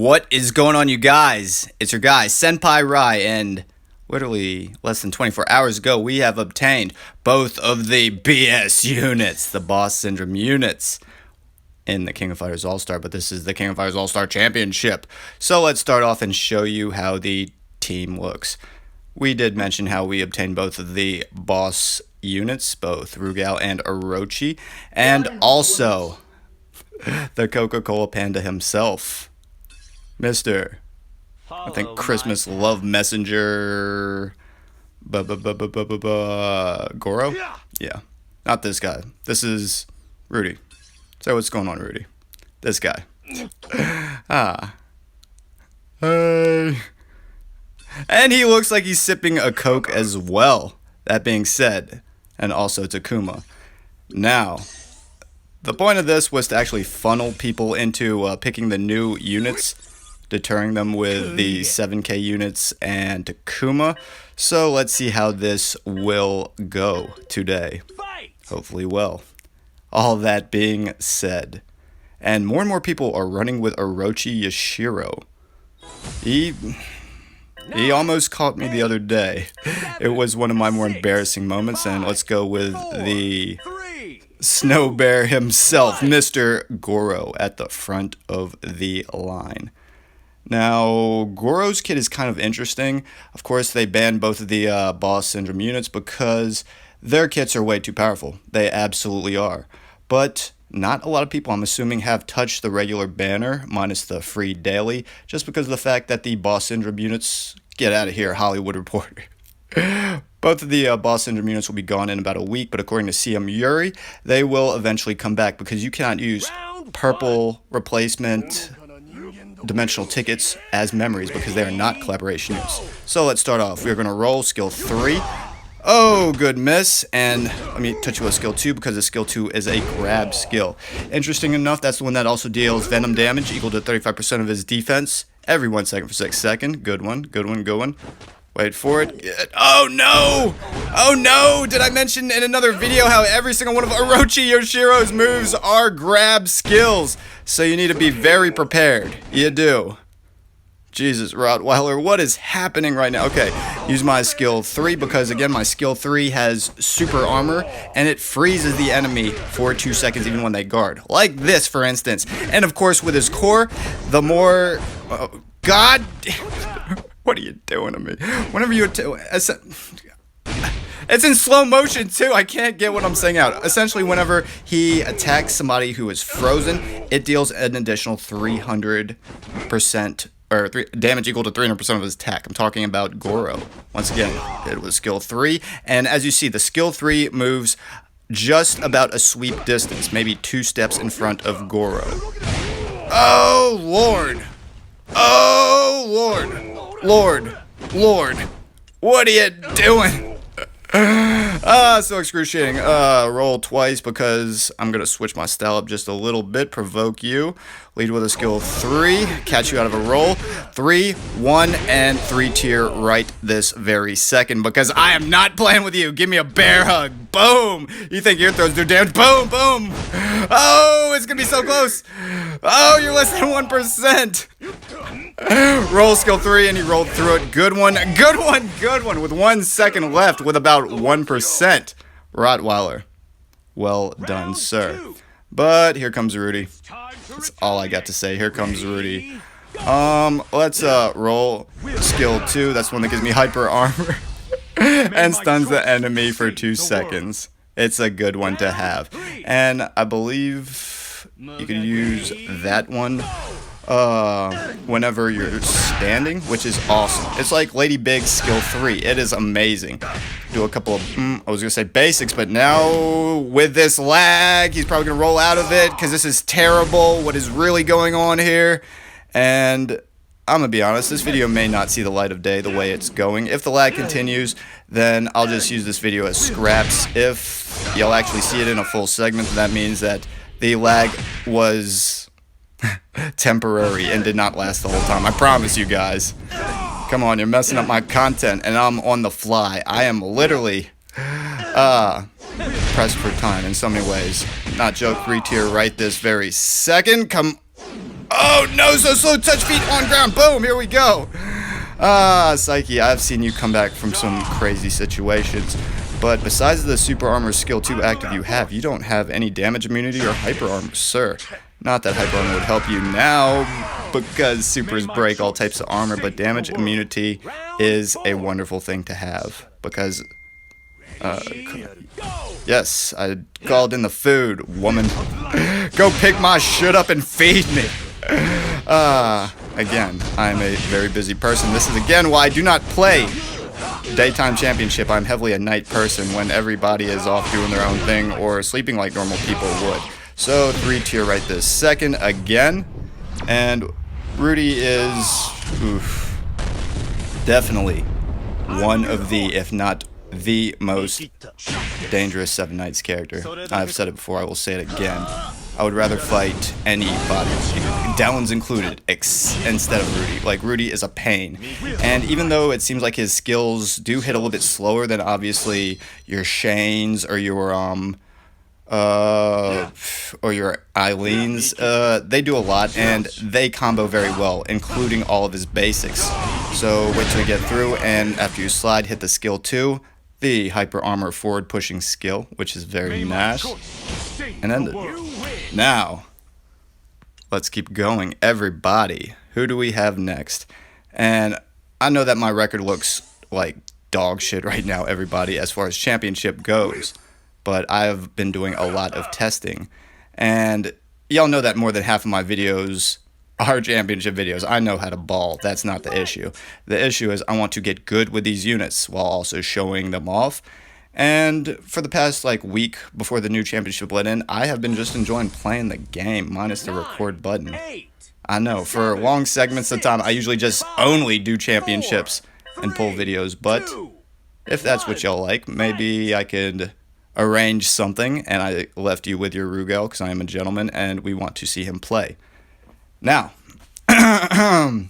What is going on, you guys? It's your guy, Senpai Rai, and literally less than 24 hours ago, we have obtained both of the BS units, the Boss Syndrome units, in the King of Fighters All-Star, but this is the King of Fighters All-Star Championship. So let's start off and show you how the team looks. We did mention how we obtained both of the boss units, both Rugal and Orochi, and also the Coca-Cola Panda himself. Mr. I think Christmas Love Messenger Goro? Yeah. Not this guy. This is Rudy. So what's going on, Rudy? This guy. Hey. And he looks like he's sipping a Coke as well. That being said, and also Takuma. Now, the point of this was to actually funnel people into picking the new units, deterring them with the 7K units and Takuma. So let's see how this will go today. Hopefully well. All that being said, and more people are running with Orochi Yashiro. He almost caught me the other day. It was one of my more embarrassing moments, and let's go with the Snow Bear himself, Mr. Goro, at the front of the line. Now, Goro's kit is kind of interesting. Of course, they banned both of the Boss Syndrome units because their kits are way too powerful. They absolutely are. But not a lot of people, I'm assuming, have touched the regular banner, minus the free daily, just because of the fact that the Boss Syndrome units... Get out of here, Hollywood Reporter. Both of the Boss Syndrome units will be gone in about a week, but according to CM Iori, they will eventually come back because you cannot use purple replacement dimensional tickets as memories because they are not collaboration units. So let's start off. We're going to roll skill 3. Oh, good miss. And let me touch you with skill 2 because the skill 2 is a grab skill. Interesting enough, that's the one that also deals venom damage equal to 35% of his defense every 1 second for 6 seconds. Good one, good one, good one. Wait for it. Oh no! Oh no! Did I mention in another video how every single one of Orochi Yashiro's moves are grab skills? So you need to be very prepared. You do. Jesus, Rottweiler, what is happening right now? Okay, use my skill 3 because, again, my skill 3 has super armor, and it freezes the enemy for 2 seconds even when they guard. Like this, for instance. And, of course, with his core, the more... God... What are you doing to me? Whenever you... It's in slow motion, too. I can't get what I'm saying out. Essentially, whenever he attacks somebody who is frozen, it deals an additional 300%... or damage equal to 300% of his attack. I'm talking about Goro. Once again, it was skill 3. And as you see, the skill 3 moves just about a sweep distance, maybe 2 steps in front of Goro. Oh, Lord. Oh, Lord. Lord. What are you doing? So excruciating. Roll twice because I'm gonna switch my style up just a little bit. Provoke you. Lead with a skill 3. Catch you out of a roll. 3, 1, and 3 tier right this very second because I am not playing with you. Give me a bear hug. Boom. You think your throws do damage? Boom, boom. Oh, it's gonna be so close. Oh, you're less than 1%. Roll skill 3 and he rolled through it. Good one. Good one. Good one. With 1 second left with about 1%. Rottweiler. Well done, sir. But here comes Rudy. That's all I got to say. Here comes Rudy. Let's roll skill 2. That's one that gives me hyper armor. And stuns the enemy for 2 seconds. It's a good one to have. And I believe you can use that one whenever you're standing, which is awesome. It's like Lady Big's skill 3. It is amazing. Do a couple of, I was gonna say basics, but now with this lag, he's probably gonna roll out of it because this is terrible. What is really going on here? And I'm gonna be honest, this video may not see the light of day the way it's going. If the lag continues, then I'll just use this video as scraps. If you'll actually see it in a full segment, that means that the lag was temporary and did not last the whole time. I promise you guys. Come on, you're messing up my content and I'm on the fly. I am literally pressed for time in so many ways. Not joke, 3 tier right this very second. Come Oh, no, so slow, touch feet on ground. Boom, here we go. Psyche, I've seen you come back from some crazy situations. But besides the super armor skill 2 active you don't have any damage immunity or hyper armor, sir. Not that hyper armor would help you now, because supers break all types of armor, but damage immunity is a wonderful thing to have. Because, yes, I called in the food, woman. Go pick my shit up and feed me. Again, I'm a very busy person. This is again why I do not play daytime championship. I'm heavily a night person when everybody is off doing their own thing or sleeping like normal people would. So 3 tier right this second again. And Rudy is definitely one of the, if not the most dangerous Seven Knights character. I've said it before, I will say it again. I would rather fight anybody, Dellons included, instead of Rudy. Like, Rudy is a pain. And even though it seems like his skills do hit a little bit slower than obviously your Shanes or your Eileenes, they do a lot and they combo very well, including all of his basics. So wait till you get through, and after you slide, hit the skill 2, the hyper armor forward pushing skill, which is very nice. And ended. Now, let's keep going. Everybody, who do we have next? And I know that my record looks like dog shit right now, everybody, as far as championship goes. But I've been doing a lot of testing. And y'all know that more than half of my videos are championship videos. I know how to ball. That's not the issue. The issue is I want to get good with these units while also showing them off. And for the past week before the new championship let in, I have been just enjoying playing the game minus the record button. I know, for long segments of time I usually just only do championships and pull videos, but if that's what y'all like, maybe I could arrange something and I left you with your Rugal because I am a gentleman and we want to see him play. Now, I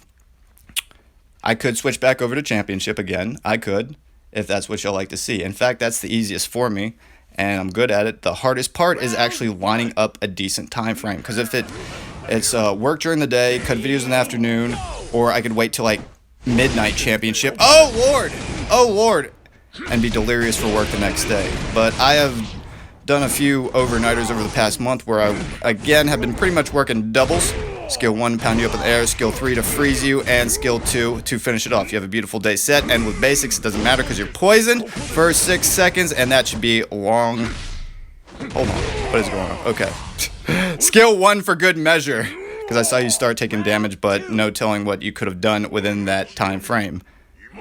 could switch back over to championship again. I could, if that's what y'all like to see. In fact, that's the easiest for me, and I'm good at it. The hardest part is actually lining up a decent time frame, because if it's work during the day, cut videos in the afternoon, or I could wait till midnight championship. Oh Lord! Oh Lord! And be delirious for work the next day. But I have done a few overnighters over the past month where I, again, have been pretty much working doubles. Skill 1 to pound you up in the air, skill 3 to freeze you, and skill 2 to finish it off. You have a beautiful day set, and with basics, it doesn't matter because you're poisoned for 6 seconds, and that should be long. Hold on, what is going on? Okay. Skill 1 for good measure, because I saw you start taking damage, but no telling what you could have done within that time frame.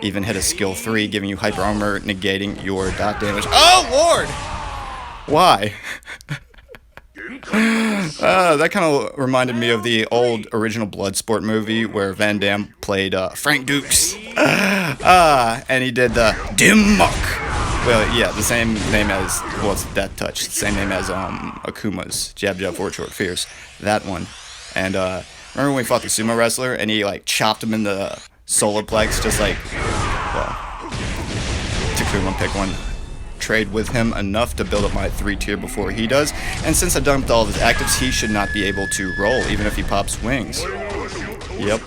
Even hit a skill 3, giving you hyper armor, negating your dot damage. Oh, Lord! Why? That kind of reminded me of the old original Bloodsport movie where Van Damme played Frank Dukes. And he did the Dim Muck. Well, yeah, the same name as, well, it's Death Touch. The same name as Akuma's Jab Jab Forward Short Fierce. That one. And remember when we fought the sumo wrestler and he chopped him in the solar plex, just well, Takuma pick one. Trade with him enough to build up my 3 tier before he does, and since I dumped all of his actives, he should not be able to roll, even if he pops wings. Yep.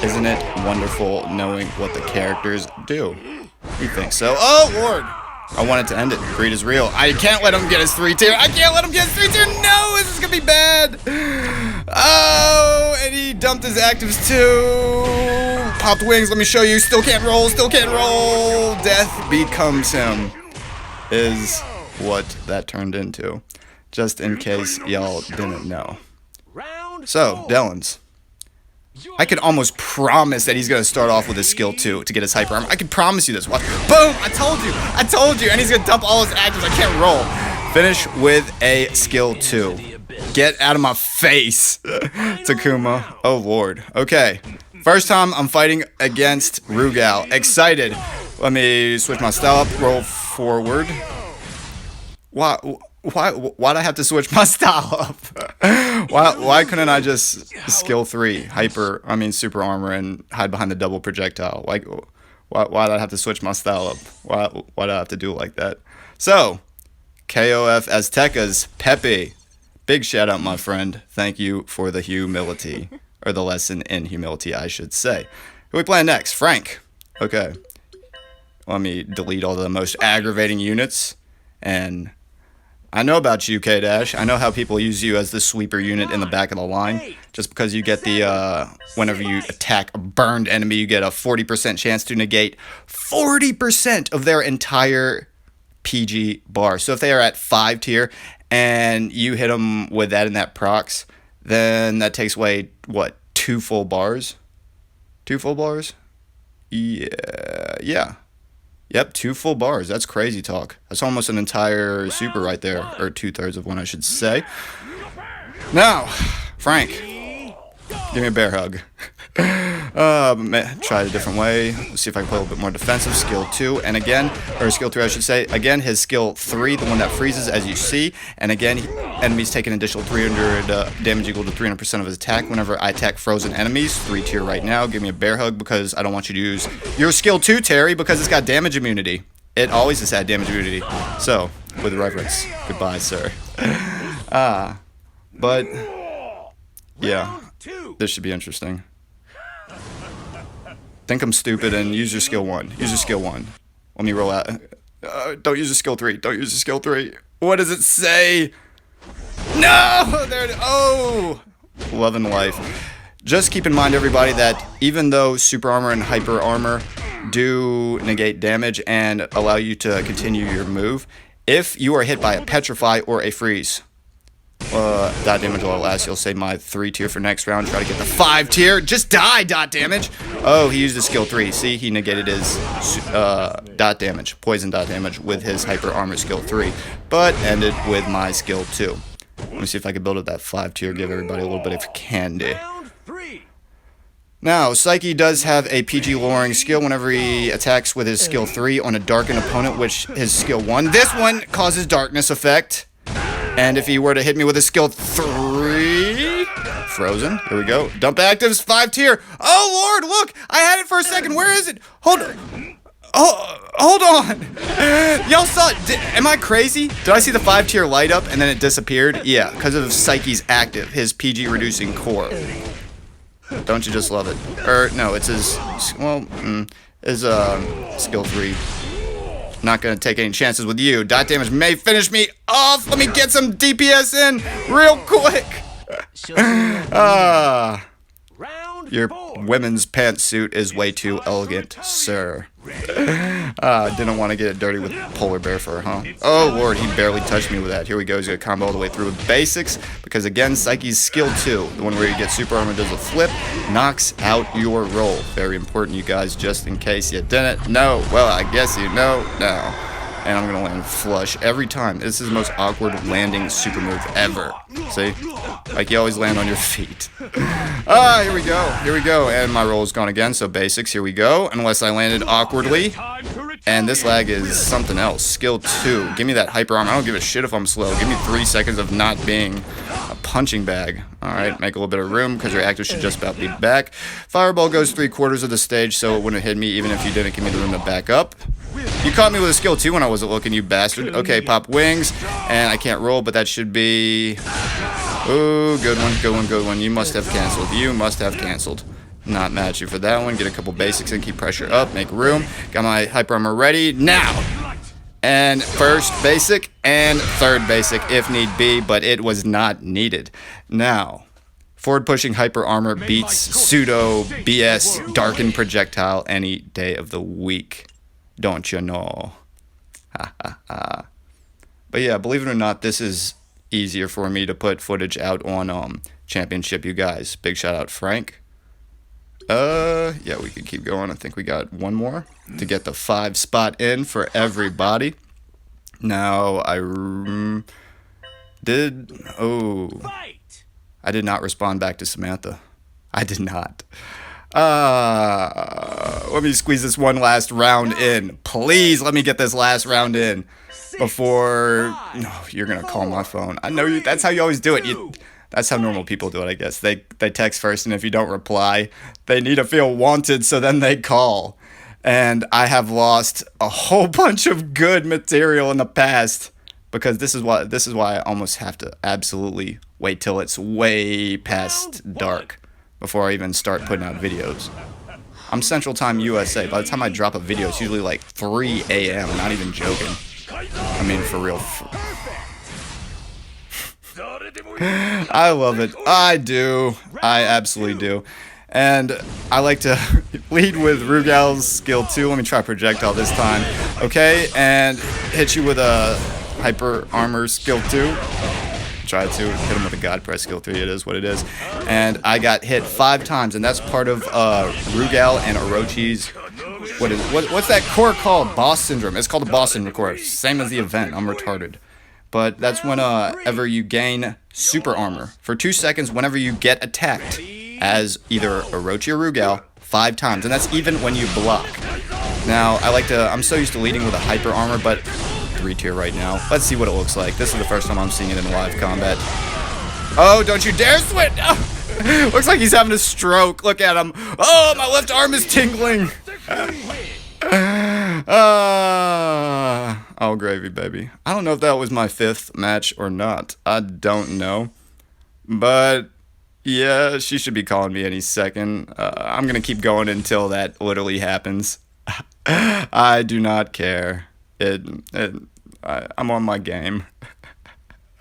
Isn't it wonderful knowing what the characters do? You think so? Oh, Lord! I wanted to end it. Greed is real. I can't let him get his 3 tier. I can't let him get his 3 tier. No, this is gonna be bad. Oh, and he dumped his actives too. Popped wings. Let me show you. Still can't roll. Still can't roll. Death becomes him. Is what that turned into, just in case y'all didn't know. So, Dellons. I could almost promise that he's going to start off with his skill 2 to get his hyper armor. I can promise you this. Watch. Boom! I told you! And he's going to dump all his actives. I can't roll. Finish with a skill 2. Get out of my face, Takuma. Oh, Lord. Okay. First time I'm fighting against Rugal. Excited. Let me switch my style up. Roll forward. Why'd I have to switch my style up? Why couldn't I just skill 3 super armor and hide behind the double projectile? Why'd I have to switch my style up? Why'd I have to do it like that? So, KoF Azteca's Pepe. Big shout out, my friend. Thank you for the humility. or the lesson in humility, I should say. Who we playing next? Frank. Okay. Let me delete all the most aggravating units. And I know about you, K-Dash. I know how people use you as the sweeper unit in the back of the line. Just because you get the, whenever you attack a burned enemy, you get a 40% chance to negate 40% of their entire PG bar. So if they are at 5 tier and you hit them with that and that procs, then that takes away, what, 2 full bars? 2 full bars? Yeah. Yep, 2 full bars. That's crazy talk. That's almost an entire super right there. Or 2/3 of one, I should say. Now, Frank, give me a bear hug. Try it a different way. Let's see if I can play a little bit more defensive. Skill 2, and again, or skill 3, I should say. Again, his skill 3, the one that freezes, as you see. And again, enemies take an additional 300 damage equal to 300% of his attack whenever I attack frozen enemies. 3 tier right now. Give me a bear hug because I don't want you to use your skill 2, Terry, because it's got damage immunity. It always has had damage immunity. So, with reverence, goodbye, sir. But, yeah, this should be interesting. Think I'm stupid and use your skill 1. Use your skill 1. Let me roll out. Don't use your skill 3. Don't use your skill 3. What does it say? No! There it is. Oh! Love and life. Just keep in mind, everybody, that even though super armor and hyper armor do negate damage and allow you to continue your move, if you are hit by a petrify or a freeze, dot damage will last. You'll save my 3 tier for next round. Try to get the 5 tier. Just die, dot damage. Oh, he used his skill 3. See, he negated his dot damage, poison dot damage, with his hyper armor skill 3, but ended with my skill 2. Let me see if I can build up that 5 tier, give everybody a little bit of candy. Now, Psyche does have a PG lowering skill whenever he attacks with his skill 3 on a darkened opponent, which his skill 1. This one causes darkness effect. And if he were to hit me with a skill 3, frozen. Here we go. Dump actives, 5 tier. Oh Lord, look! I had it for a second. Where is it? Hold on. Oh, hold on. Y'all saw it. Am I crazy? Did I see the 5 tier light up and then it disappeared? Yeah, because of Psyche's active, his PG reducing core. Don't you just love it? Or no, it's his. Well, his skill 3. Not gonna take any chances with you. Dot damage may finish me off. Let me get some DPS in real quick. Your women's pantsuit is way too elegant, sir. Didn't want to get it dirty with polar bear fur, huh? Oh Lord, he barely touched me with that. Here we go. He's gonna combo all the way through with basics because again, Psyche's skill 2, the one where you get super armor, does a flip, knocks out your roll. Very important, you guys, just in case you didn't know. Well, I guess you know now. And I'm gonna land flush every time. This is the most awkward landing super move ever. See? Like you always land on your feet. Here we go. Here we go. And my roll is gone again, so basics, here we go. Unless I landed awkwardly. And this lag is something else. Skill 2. Give me that hyper armor. I don't give a shit if I'm slow. Give me 3 seconds of not being a punching bag. Alright, make a little bit of room because your active should just about be back. Fireball goes 3/4 of the stage, so it wouldn't hit me even if you didn't give me the room to back up. You caught me with a skill 2 when I wasn't looking, you bastard. Okay, pop wings. And I can't roll, but that should be... Ooh, good one, good one, good one. You must have canceled. You must have canceled. Not mad at you for that one. Get a couple basics and keep pressure up. Make room. Got my hyper armor ready. Now! And first basic and third basic if need be, but it was not needed. Now, forward pushing hyper armor beats pseudo BS darkened projectile any day of the week. Don't you know? Ha ha ha. But yeah, believe it or not, this is easier for me to put footage out on Championship, you guys. Big shout out, Frank. Yeah, we can keep going. I think we got one more to get the 5 spot in for everybody. Now, I did not respond back to Samantha. I did not. Let me squeeze this one last round in. Please let me get this last round in before... No, you're going to call my phone. I know you. That's how you always do it. That's how normal people do it, I guess. They text first, and if you don't reply, they need to feel wanted, so then they call. And I have lost a whole bunch of good material in the past because this is why I almost have to absolutely wait till it's way past dark before I even start putting out videos. I'm Central Time USA. By the time I drop a video, it's usually like 3 a.m. Not even joking. I mean, for real. I love it. I do. I absolutely do. And I like to lead with Rugal's skill 2. Let me try projectile this time. Okay, and hit you with a hyper armor skill 2. Try to hit him with a God Press skill 3. It is what it is. And I got hit 5 times, and that's part of Rugal and Orochi's. What's that core called? Boss Syndrome. It's called the Boss Syndrome core. Same as the event. I'm retarded. But that's whenever you gain super armor for 2 seconds whenever you get attacked as either Orochi or Rugal 5 times, and that's even when you block. Now, I'm so used to leading with a hyper armor, but 3 tier right now. Let's see what it looks like. This is the first time I'm seeing it in live combat. Oh, don't you dare switch! Oh, looks like he's having a stroke. Look at him. Oh, my left arm is tingling. Oh, gravy, baby. I don't know if that was my 5th match or not. I don't know. But yeah, she should be calling me any second. I'm going to keep going until that literally happens. I do not care. I'm on my game.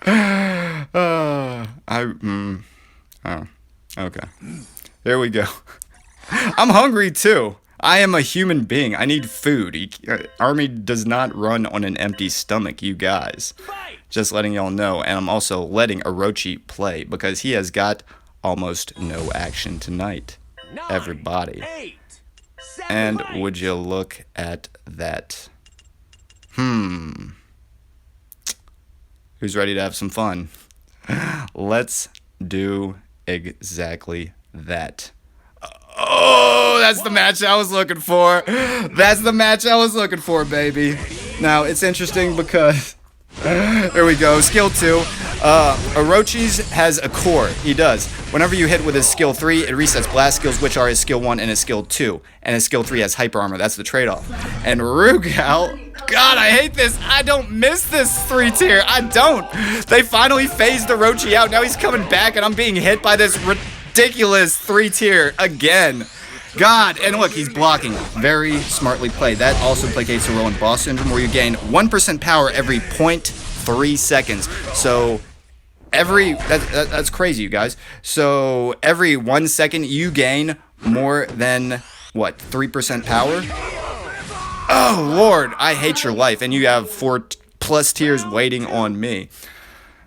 Oh, okay. Here we go. I'm hungry too. I am a human being. I need food. Army does not run on an empty stomach, you guys. Just letting y'all know. And I'm also letting Orochi play because he has got almost no action tonight. Everybody. And would you look at that? Who's ready to have some fun? Let's do exactly that. Oh, that's the match I was looking for. That's the match I was looking for, baby. Now, it's interesting because... There we go. Skill 2. Orochi's has a core. He does. Whenever you hit with his skill 3, it resets blast skills, which are his skill 1 and his skill 2. And his skill 3 has hyper armor. That's the trade-off. And Rugal... God, I hate this. I don't miss this 3 tier. I don't. They finally phased Orochi out. Now he's coming back, and I'm being hit by this ridiculous 3 tier again. God, and look, he's blocking. Very smartly played. That also placates a role in Boss Syndrome, where you gain 1% power every 0.3 seconds. So that's crazy, you guys. So every 1 second, you gain more than, what, 3% power? Oh, Lord, I hate your life. And you have 4+ tiers waiting on me.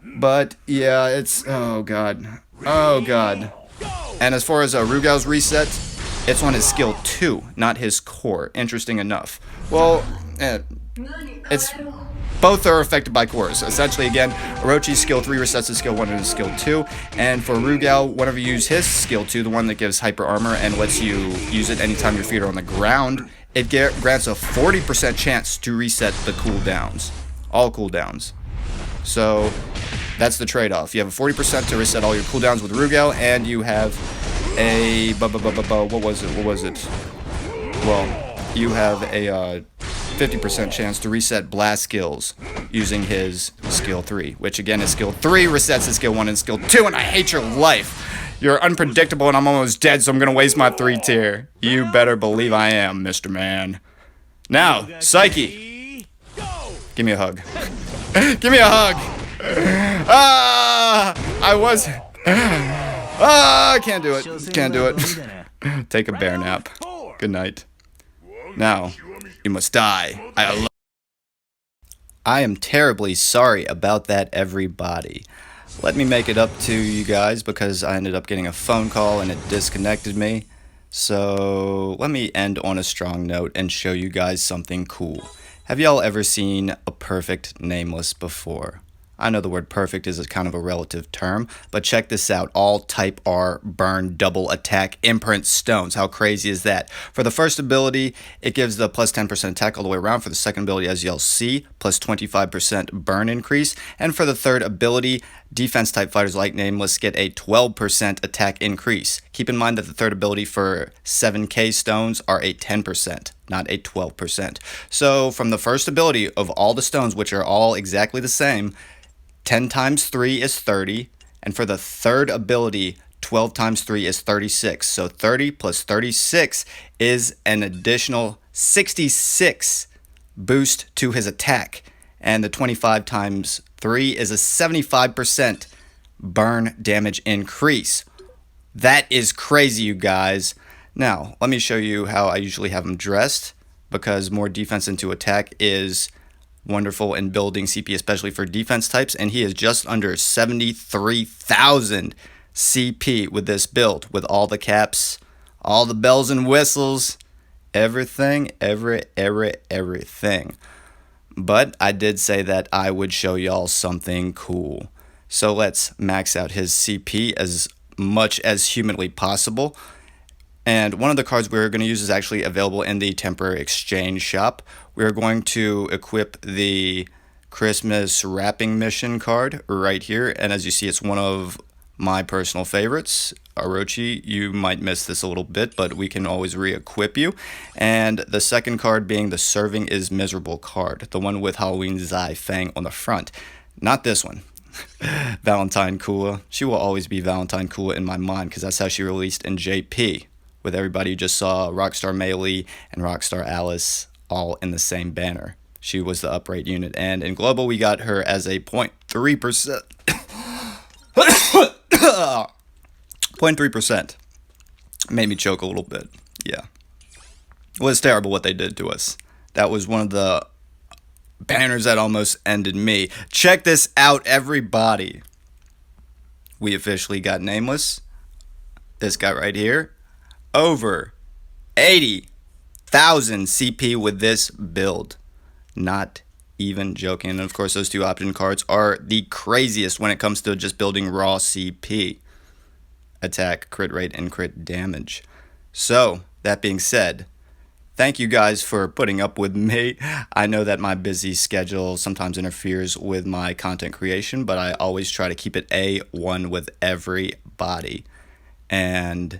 But, yeah, it's... Oh, God. Oh, God. And as far as Rugal's reset... It's on his skill 2, not his core. Interesting enough. Well, both are affected by cores. Essentially, again, Orochi's skill 3 resets his skill 1 and his skill 2. And for Rugal, whenever you use his skill 2, the one that gives hyper armor and lets you use it anytime your feet are on the ground, it grants a 40% chance to reset the cooldowns. All cooldowns. So, that's the trade-off. You have a 40% to reset all your cooldowns with Rugal, and you have a what was it? Well, you have a 50% chance to reset blast skills using his skill 3, which again is skill 3 resets his skill 1 and skill 2, and I hate your life. You're unpredictable and I'm almost dead, so I'm gonna waste my 3 tier. You better believe I am, Mr. Man. Now, Psyche. Give me a hug. Give me a hug. I can't do it. Can't do it. Take a bear nap. Good night. Now, you must die. I am terribly sorry about that, everybody. Let me make it up to you guys because I ended up getting a phone call and it disconnected me. So let me end on a strong note and show you guys something cool. Have y'all ever seen a perfect nameless before? I know the word perfect is a kind of a relative term, but check this out. All type R, burn, double attack, imprint stones. How crazy is that? For the first ability, it gives the plus 10% attack all the way around. For the second ability, as you'll see, plus 25% burn increase. And for the third ability, defense type fighters like Nameless get a 12% attack increase. Keep in mind that the third ability for 7k stones are a 10%, not a 12%. So from the first ability of all the stones, which are all exactly the same, 10 times 3 is 30, and for the third ability, 12 times 3 is 36. So 30 plus 36 is an additional 66 boost to his attack. And the 25 times 3 is a 75% burn damage increase. That is crazy, you guys. Now, let me show you how I usually have him dressed, because more defense into attack is wonderful in building CP, especially for defense types, and he is just under 73,000 CP with this build, with all the caps, all the bells and whistles, everything. But I did say that I would show y'all something cool. So let's max out his CP as much as humanly possible. And one of the cards we're going to use is actually available in the temporary exchange shop. We're going to equip the Christmas wrapping mission card right here. And as you see, it's one of my personal favorites. Orochi, you might miss this a little bit, but we can always re-equip you. And the second card being the Serving is Miserable card, the one with Halloween Zai Fang on the front. Not this one. Valentine Kua. She will always be Valentine Kua in my mind, because that's how she released in JP. With everybody who just saw Rockstar Melee and Rockstar Alice all in the same banner. She was the upright unit. And in Global, we got her as a 0.3%. 0.3%. Made me choke a little bit. Yeah. It was terrible what they did to us. That was one of the banners that almost ended me. Check this out, everybody. We officially got Nameless. This guy right here. Over 80,000 CP with this build. Not even joking. And of course, those two option cards are the craziest when it comes to just building raw CP. Attack, crit rate, and crit damage. So, that being said, thank you guys for putting up with me. I know that my busy schedule sometimes interferes with my content creation, but I always try to keep it A1 with everybody. And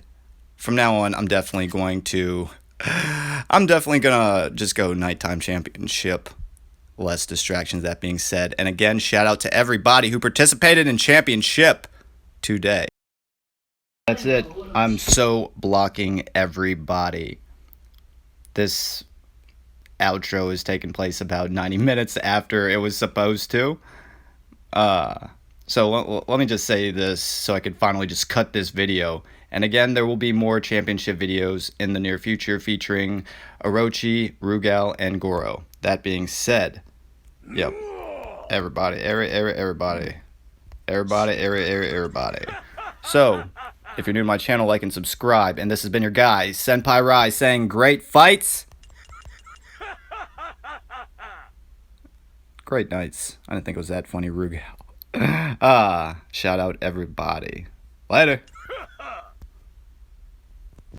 from now on, I'm definitely gonna just go nighttime championship. Less distractions, that being said. And again, shout out to everybody who participated in championship today. That's it. I'm so blocking everybody. This outro is taking place about 90 minutes after it was supposed to. So let me just say this so I can finally just cut this video. And again, there will be more championship videos in the near future featuring Orochi, Rugal, and Goro. That being said, yep, everybody. So, if you're new to my channel, like and subscribe. And this has been your guy, Senpai Rai, saying great fights. Great nights. I didn't think it was that funny, Rugal. Shout out everybody. Later.